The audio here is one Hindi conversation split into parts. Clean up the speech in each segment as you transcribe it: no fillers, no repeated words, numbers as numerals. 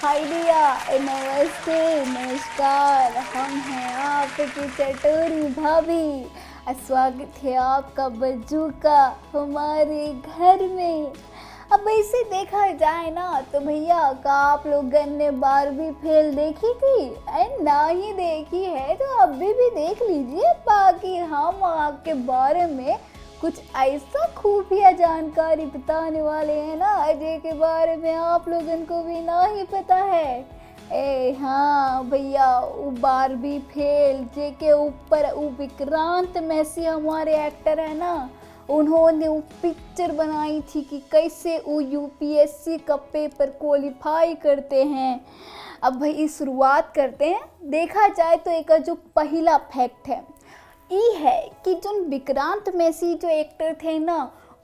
हाय दिया, नमस्ते, नमस्कार। हम हैं आपकी चटोरी भाभी। स्वागत है आपका बज्जू का हमारे घर में। अब ऐसे देखा जाए ना तो भैया का आप लोगन ने बारबी फेल देखी थी? ना ही देखी है तो अभी भी देख लीजिए। बाकी हम आपके बारे में कुछ ऐसा खुफिया जानकारी बताने वाले हैं ना अजय के बारे में आप लोगन को भी ना ही पता है। हाँ भैया, वो बारबी फेल जे के ऊपर वो विक्रांत मैसी हमारे एक्टर है ना, उन्होंने वो पिक्चर बनाई थी कि कैसे वो यूपीएससी का पेपर क्वालिफाई करते हैं। अब भाई शुरुआत करते हैं। देखा जाए तो एक जो पहला फैक्ट है ये है कि जो विक्रांत मैसी जो एक्टर थे ना,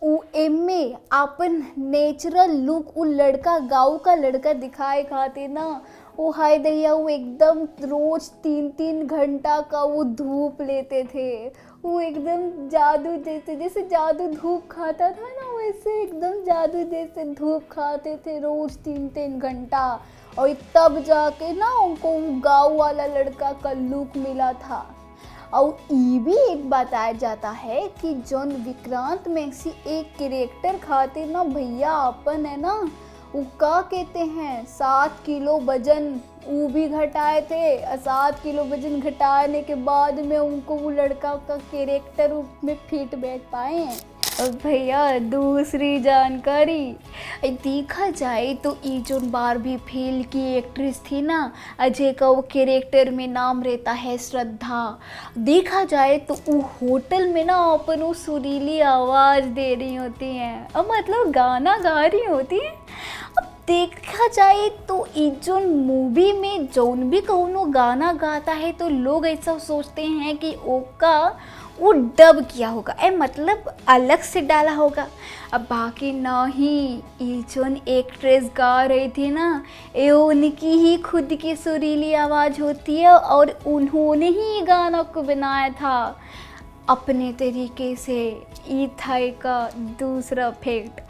वो एमे अपन नेचुरल लुक वो लड़का गाँव का लड़का दिखाए खाते ना। वो हाय दैया, वो एकदम रोज 3-3 घंटा का वो धूप लेते थे। वो एकदम जादू जैसे, जैसे जादू धूप खाता था ना, वैसे एकदम जादू जैसे धूप खाते थे रोज 3-3 घंटा। और तब जाके ना उनको गाँव वाला लड़का का लुक मिला था। और ये भी एक बताया जाता है कि जॉन विक्रांत मैसी एक कैरेक्टर खातिर ना भैया अपन है ना वो का कहते हैं 7 किलो वजन वो भी घटाए थे। 7 किलो वजन घटाने के बाद में उनको वो लड़का का कैरेक्टर में फिट बैठ पाए हैं। और भैया दूसरी जानकारी देखा जाए तो ये जो बारबी फेल की एक्ट्रेस थी ना अजय का, वो कैरेक्टर में नाम रहता है श्रद्धा। देखा जाए तो वो होटल में ना अपन वो सुरीली आवाज़ दे रही होती हैं, अब मतलब गाना गा रही होती हैं। अब देखा जाए तो ये जो मूवी में जौन भी कौनो गाना गाता है तो लोग ऐसा सोचते हैं कि ओका वो डब किया होगा, मतलब अलग से डाला होगा। अब बाकी ना ही ये जो एक्ट्रेस गा रही थी ना, ये उनकी ही खुद की सुरीली आवाज़ होती है और उन्होंने ही गाना को बनाया था अपने तरीके से। ये था का दूसरा फैक्ट।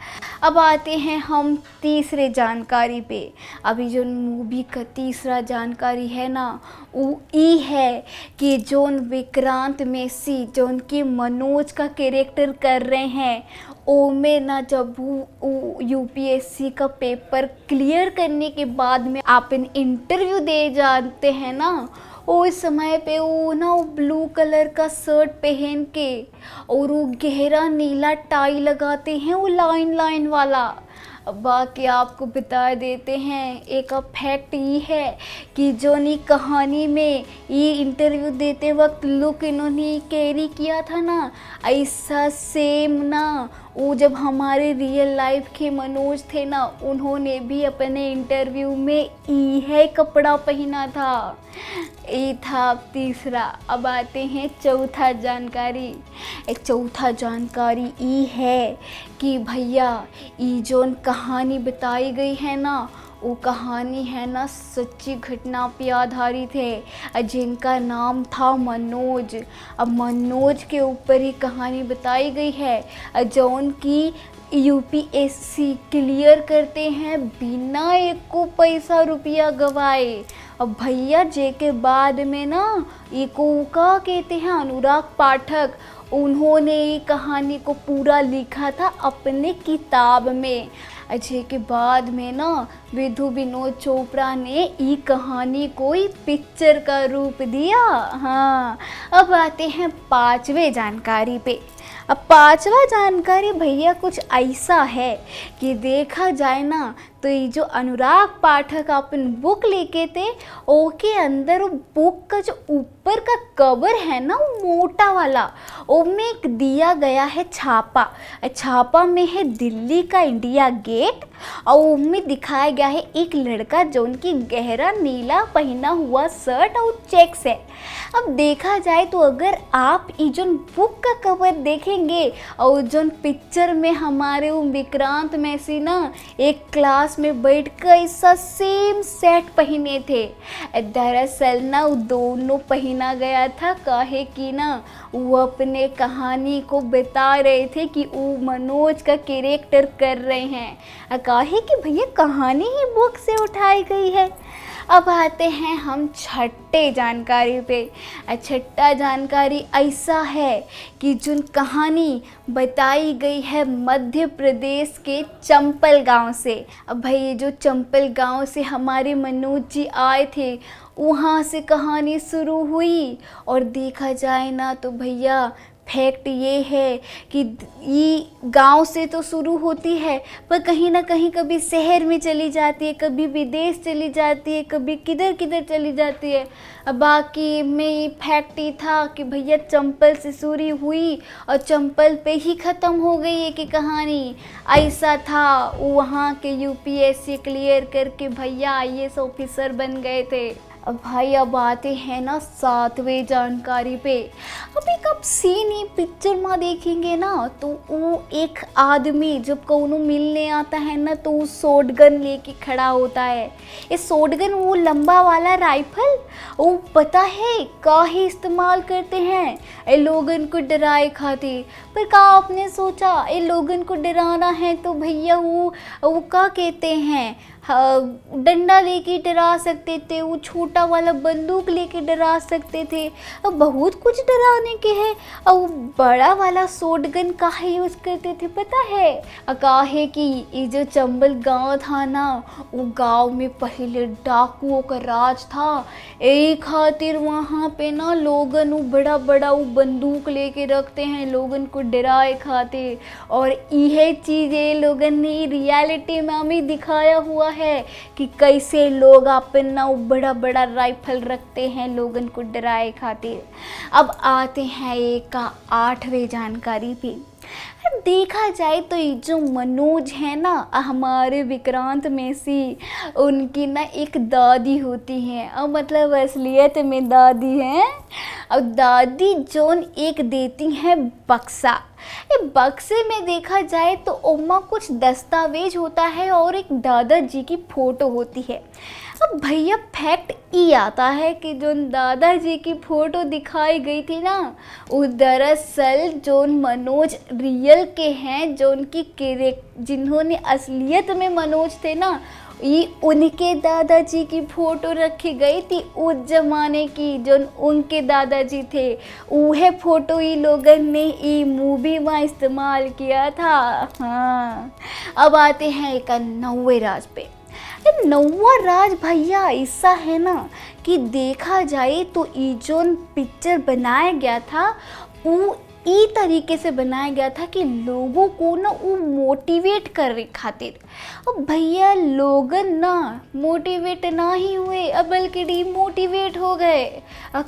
अब आते हैं हम तीसरे जानकारी पे। अभी जो मूवी का तीसरा जानकारी है ना वो ये है कि जोन विक्रांत मैसी जोन की मनोज का कैरेक्टर कर रहे हैं, ओमे ना जब वो यूपीएससी का पेपर क्लियर करने के बाद में अपन इंटरव्यू दे जाते हैं ना, उस समय पे वो ना वो ब्लू कलर का शर्ट पहन के और वो गहरा नीला टाई लगाते हैं वो लाइन लाइन वाला। अब बाकी आपको बता देते हैं एक फैक्ट ये है कि जोनी कहानी में ये इंटरव्यू देते वक्त लुक इन्होंने कैरी किया था ना, ऐसा सेम ना वो जब हमारे रियल लाइफ के मनोज थे ना, उन्होंने भी अपने इंटरव्यू में यह कपड़ा पहना था। ये था तीसरा। अब आते हैं चौथा जानकारी। एक चौथा जानकारी ये है कि भैया ये जो कहानी बताई गई है ना वो कहानी है ना सच्ची घटना पे आधारित है, जिनका नाम था मनोज। अब मनोज के ऊपर ही कहानी बताई गई है जौन की यूपीएससी क्लियर करते हैं बिना एक को पैसा रुपया गवाए। अब भैया जे के बाद में ना इको का कहते हैं अनुराग पाठक, उन्होंने ये कहानी को पूरा लिखा था अपने किताब में। अजय के बाद में ना विधु विनोद चोपड़ा ने ये कहानी को ही पिक्चर का रूप दिया। हाँ, अब आते हैं पांचवे जानकारी पे। अब पांचवा जानकारी भैया कुछ ऐसा है कि देखा जाए ना तो ये जो अनुराग पाठक अपन बुक लेके थे ओके अंदर वो बुक का जो ऊपर का कवर है ना वो मोटा वाला, उसमें एक दिया गया है छापा। छापा में है दिल्ली का इंडिया गेट और उसमें दिखाया गया है एक लड़का जो उनकी गहरा नीला पहना हुआ शर्ट और चेक्स है। अब देखा जाए तो अगर आप ये जो बुक का कवर देखेंगे और जो पिक्चर में हमारे वो विक्रांत मैसी ना एक क्लास पास में बैठ कर ऐसा सेम सेट पहने थे। दरअसल ना वो दोनों पहना गया था, काहे कि ना वो अपने कहानी को बता रहे थे कि वो मनोज का कैरेक्टर कर रहे हैं। काहे कि भैया कहानी ही बुक से उठाई गई है। अब आते हैं हम छठे जानकारी पे। छठा जानकारी ऐसा है कि जो कहानी बताई गई है मध्य प्रदेश के चंपल गांव से। अब भाई जो चंपल गांव से हमारे मनोज जी आए थे, वहाँ से कहानी शुरू हुई। और देखा जाए ना तो भैया फैक्ट ये है कि ये गांव से तो शुरू होती है, पर कहीं ना कहीं कभी शहर में चली जाती है, कभी विदेश चली जाती है, कभी किधर किधर चली जाती है। अब बाकी में ये फैक्ट ही था कि भैया चंपल से शुरू हुई और चंपल पे ही ख़त्म हो गई है कि कहानी। ऐसा था, वहाँ के यूपीएससी क्लियर करके भैया आईएएस ऑफिसर बन गए थे। अब भाई अब आते हैं ना सातवें जानकारी पे। अब एक आप सीन ही पिक्चर में देखेंगे ना तो वो एक आदमी जब कौनो मिलने आता है ना तो वो शॉटगन लेके खड़ा होता है। ये शॉटगन वो लंबा वाला राइफल वो पता है काहे इस्तेमाल करते हैं, ये लोगन को डराए खातिर। पर का आपने सोचा ये लोगन को डराना है तो भैया वो क्या कहते हैं, डंडा लेके डरा सकते थे, वो छोटा वाला बंदूक लेके डरा सकते थे। अब बहुत कुछ डराने के हैं। और वो बड़ा वाला शॉटगन काहे यूज़ करते थे पता है? काहे कि ये जो चंबल गांव था ना, वो गांव में पहले डाकुओं का राज था। एक खातिर वहाँ पे ना लोगन वो बड़ा बड़ा वो बंदूक लेके रखते हैं लोगन को डराए खातिर। और यह चीज़ें लोगन ने रियलिटी में हमें दिखाया हुआ है कि कैसे लोग अपना बड़ा बड़ा राइफल रखते हैं लोगन को डराए खातिर। अब आते हैं एक 8वें जानकारी पे। अब देखा जाए तो ये जो मनोज है ना हमारे विक्रांत में से, उनकी ना एक दादी होती हैं, और मतलब असलियत में दादी हैं। और दादी जोन एक देती हैं बक्सा। ये बक्से में देखा जाए तो उम्मा कुछ दस्तावेज होता है और एक दादाजी की फ़ोटो होती है। अब भैया फैक्ट ये आता है कि जो दादाजी की फ़ोटो दिखाई गई थी ना, वो दरअसल जो मनोज रियल के हैं, जो उनकी जिन्होंने असलियत में मनोज थे ना, ये उनके दादाजी की फ़ोटो रखी गई थी उस ज़माने की, जो उनके दादाजी थे। वह फ़ोटो ये लोगन ने ये मूवी में इस्तेमाल किया था। हाँ, अब आते हैं एक 9वें राज पे। 9वां राज भैया ऐसा है ना कि देखा जाए तो ये जो पिक्चर बनाया गया था वो ई तरीके से बनाया गया था कि लोगों को ना वो मोटिवेट करने खातिर। अब भैया लोगन ना मोटिवेट ना ही हुए, अब बल्कि डीमोटिवेट हो गए।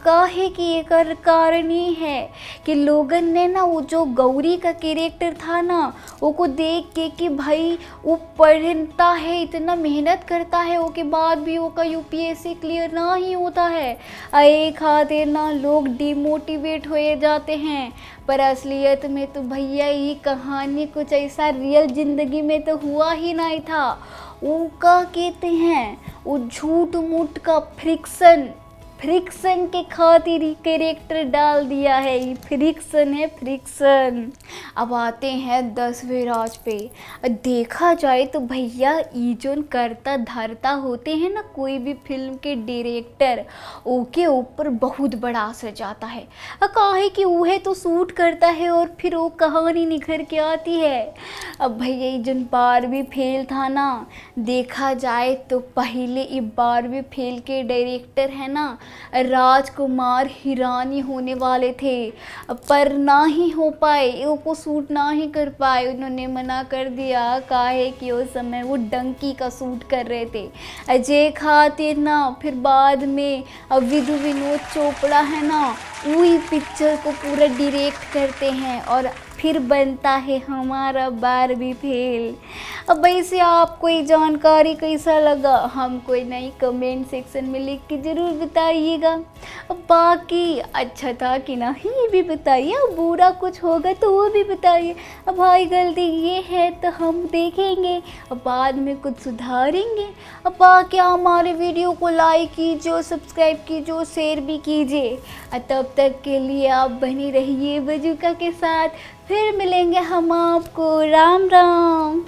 काहे कि एक कारण ये है कि लोगन ने ना वो जो गौरी का कैरेक्टर था ना वो को देख के कि भाई वो पढ़ता है, इतना मेहनत करता है, वो के बाद भी वो का यूपीएससी क्लियर ना ही होता है। एक खातिर ना लोग डीमोटिवेट हो जाते हैं। पर असलियत में तो भैया ये कहानी कुछ ऐसा रियल ज़िंदगी में तो हुआ ही नहीं था। वो क्या कहते हैं, वो झूठ मूठ का फ्रिक्शन के खातिर ही कैरेक्टर डाल दिया है। ये फ्रिक्शन है, फ्रिक्शन। अब आते हैं 10वें राज पे। देखा जाए तो भैया ये जो करता धरता होते हैं ना कोई भी फिल्म के डायरेक्टर, ओके ऊपर बहुत बड़ा असर जाता है। काहे कि वह तो शूट करता है और फिर वो कहानी निखर के आती है। अब भैया ये जो बारहवीं फेल था ना, देखा जाए तो पहले ये बारहवीं फेल के डायरेक्टर है ना राजकुमार हिरानी होने वाले थे, पर ना ही हो पाए, वो शूट ना ही कर पाए। उन्होंने मना कर दिया, काहे कि उस समय वो डंकी का शूट कर रहे थे अजय खातिर ना। फिर बाद में अब विधु विनोद चोपड़ा है ना वही पिक्चर को पूरा डायरेक्ट करते हैं और फिर बनता है हमारा बारहवीं फेल। अब वैसे आपको ये जानकारी कैसा लगा हमको नई कमेंट सेक्शन में लिख के ज़रूर बताइएगा। अब बाकी अच्छा था कि नहीं ये भी बताइए, अब बुरा कुछ होगा तो वो भी बताइए। अब भाई गलती ये है तो हम देखेंगे, अब बाद में कुछ सुधारेंगे। अब बाकी हमारे वीडियो को लाइक कीजिए, सब्सक्राइब कीजिए, शेयर भी कीजिए। तब तक के लिए आप बने रहिए बजूका के साथ। फिर मिलेंगे हम आपको। राम राम।